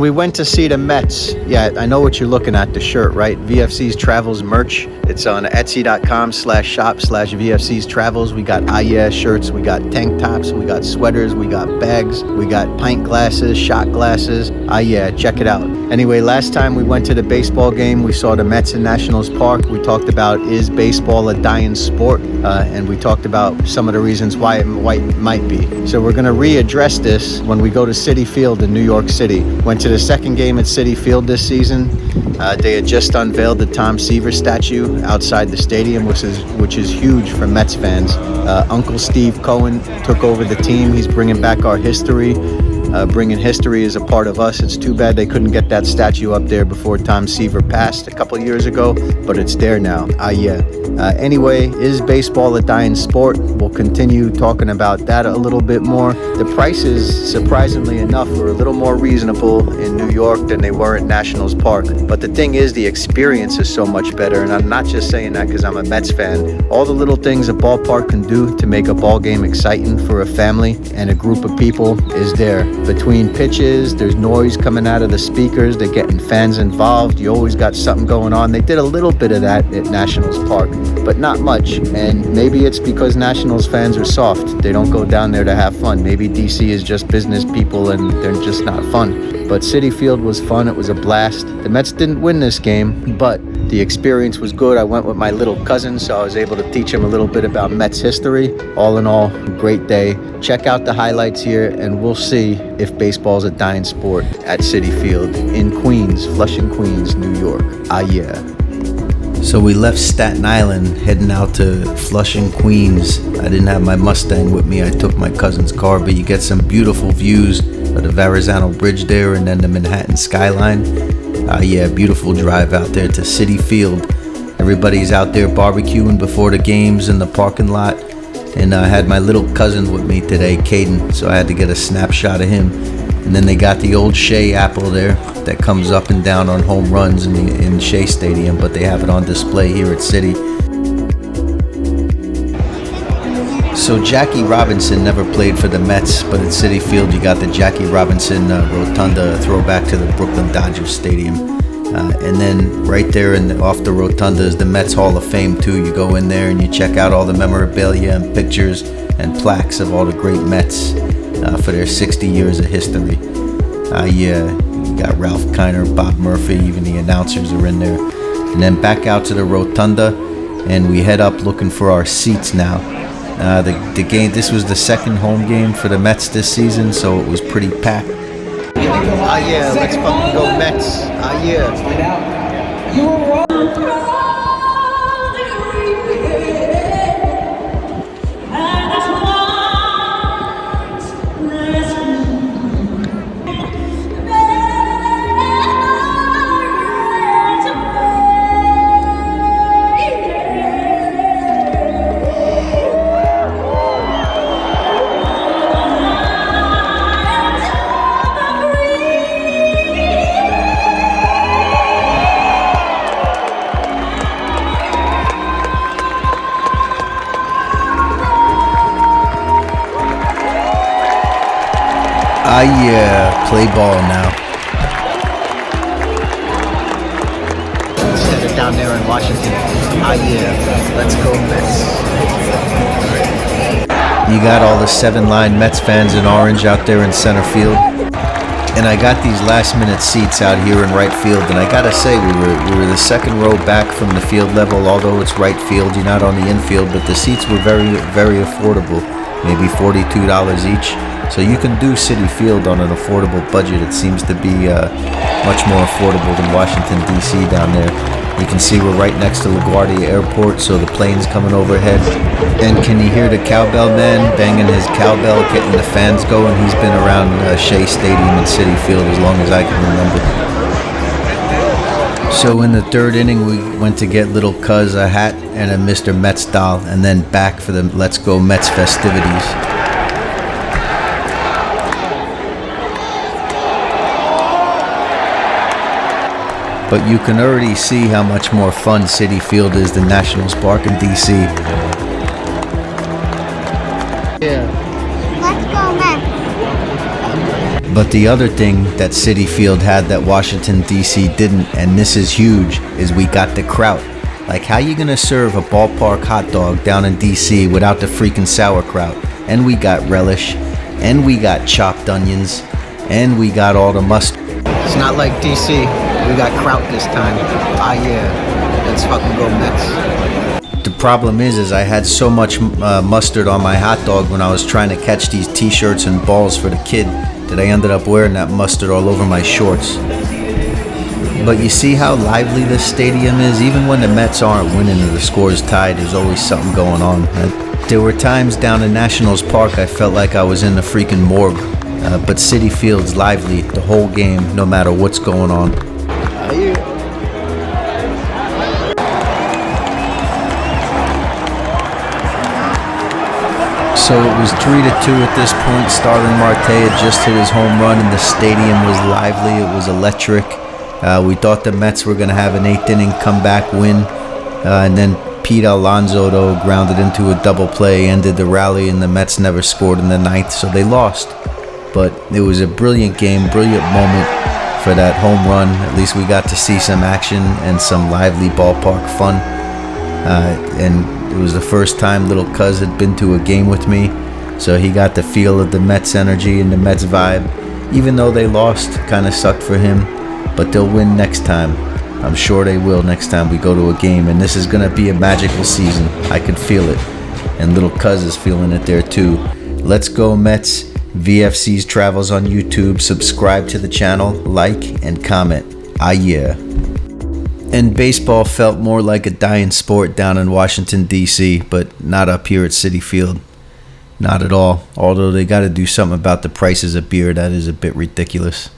We went to see the Mets. Yeah, I know what you're looking at, the shirt, right? VFC's Travels merch. It's on etsy.com/shop/VFC's Travels. We got shirts, we got tank tops, we got sweaters, we got bags, we got pint glasses, shot glasses. Check it out. Anyway, last time we went to the baseball game, we saw the Mets in Nationals Park. We talked about, is baseball a dying sport? And we talked about some of the reasons why it might be. So we're gonna readdress this when we go to Citi Field in New York City. Went to the second game at Citi Field this season. They had just unveiled the Tom Seaver statue outside the stadium, which is huge for Mets fans. Uncle Steve Cohen took over the team. He's bringing back our history. Bringing history is a part of us. It's too bad they couldn't get that statue up there before Tom Seaver passed a couple years ago, but it's there now. Anyway, is baseball a dying sport? We'll continue talking about that a little bit more. The prices, surprisingly enough, were a little more reasonable in New York than they were at Nationals Park. But the thing is, the experience is so much better, and I'm not just saying that because I'm a Mets fan. All the little things a ballpark can do to make a ball game exciting for a family and a group of people is there. Between pitches, there's noise coming out of the speakers. They're getting fans involved. You always got something going on. They did a little bit of that at Nationals Park, but not much. And maybe it's because Nationals fans are soft. They don't go down there to have fun. Maybe DC is just business people and they're just not fun. But Citi Field was fun. It was a blast. The Mets didn't win this game, but the experience was good. I went with my little cousin, so I was able to teach him a little bit about Mets history. All in all, great day. Check out the highlights here, and we'll see if baseball's a dying sport at Citi Field in Queens, Flushing, Queens, New York. So we left Staten Island, heading out to Flushing, Queens. I didn't have my Mustang with me. I took my cousin's car, but you get some beautiful views of the Verrazano Bridge there and then the Manhattan skyline. Beautiful drive out there to Citi Field. Everybody's out there barbecuing before the games in the parking lot. And I had my little cousin with me today, Caden, so I had to get a snapshot of him. And then they got the old Shea apple there that comes up and down on home runs in Shea Stadium, but they have it on display here at Citi. So Jackie Robinson never played for the Mets, but at Citi Field you got the Jackie Robinson Rotunda, throwback to the Brooklyn Dodgers Stadium. And then right there off the Rotunda is the Mets Hall of Fame too. You go in there and you check out all the memorabilia and pictures and plaques of all the great Mets for their 60 years of history. You got Ralph Kiner, Bob Murphy, even the announcers are in there. And then back out to the Rotunda, and we head up looking for our seats now. The game, this was the second home game for the Mets this season, so it was pretty packed. Let's fucking go Mets. You were wrong. Play ball now. Set it down there in Washington. Let's go Mets. You got all the 7-line Mets fans in orange out there in center field. And I got these last minute seats out here in right field, and I gotta say we were the second row back from the field level, although it's right field, you're not on the infield, but the seats were very, very affordable, maybe $42 each. So you can do Citi Field on an affordable budget. It seems to be much more affordable than Washington, D.C. down there. You can see we're right next to LaGuardia Airport, so the plane's coming overhead. And can you hear the cowbell man banging his cowbell, getting the fans going? He's been around Shea Stadium and Citi Field as long as I can remember. So in the third inning, we went to get little Cuz a hat and a Mr. Mets doll, and then back for the Let's Go Mets festivities. But you can already see how much more fun Citi Field is than Nationals Park in DC. Let's go Mets. But the other thing that Citi Field had that Washington, D.C. didn't, and this is huge, is we got the kraut. Like, how you gonna serve a ballpark hot dog down in D.C. without the freaking sauerkraut? And we got relish, and we got chopped onions, and we got all the mustard. It's not like D.C. We got kraut this time. Ah, yeah. Let's fucking go Mets. The problem is I had so much mustard on my hot dog when I was trying to catch these t-shirts and balls for the kid that I ended up wearing that mustard all over my shorts. But you see how lively this stadium is? Even when the Mets aren't winning or the score's tied, there's always something going on. There were times down in Nationals Park I felt like I was in the freaking morgue. But Citi Field's lively the whole game, no matter what's going on. So it was 3-2 at this point. Starling Marte had just hit his home run and the stadium was lively. It was electric. We thought the Mets were going to have an 8th inning comeback win. And then Pete Alonso, though, grounded into a double play, ended the rally, and the Mets never scored in the 9th, so they lost. But it was a brilliant game, brilliant moment for that home run. At least we got to see some action and some lively ballpark fun. And it was the first time little Cuz had been to a game with me, so he got the feel of the Mets energy and the Mets vibe. Even though they lost, kind of sucked for him, but they'll win next time. I'm sure they will next time we go to a game, and this is going to be a magical season. I can feel it, and little Cuz is feeling it there too. Let's go Mets. VFC's Travels on YouTube. Subscribe to the channel, like, and comment. Ah, yeah. And baseball felt more like a dying sport down in Washington, D.C., but not up here at Citi Field. Not at all. Although they got to do something about the prices of beer. That is a bit ridiculous.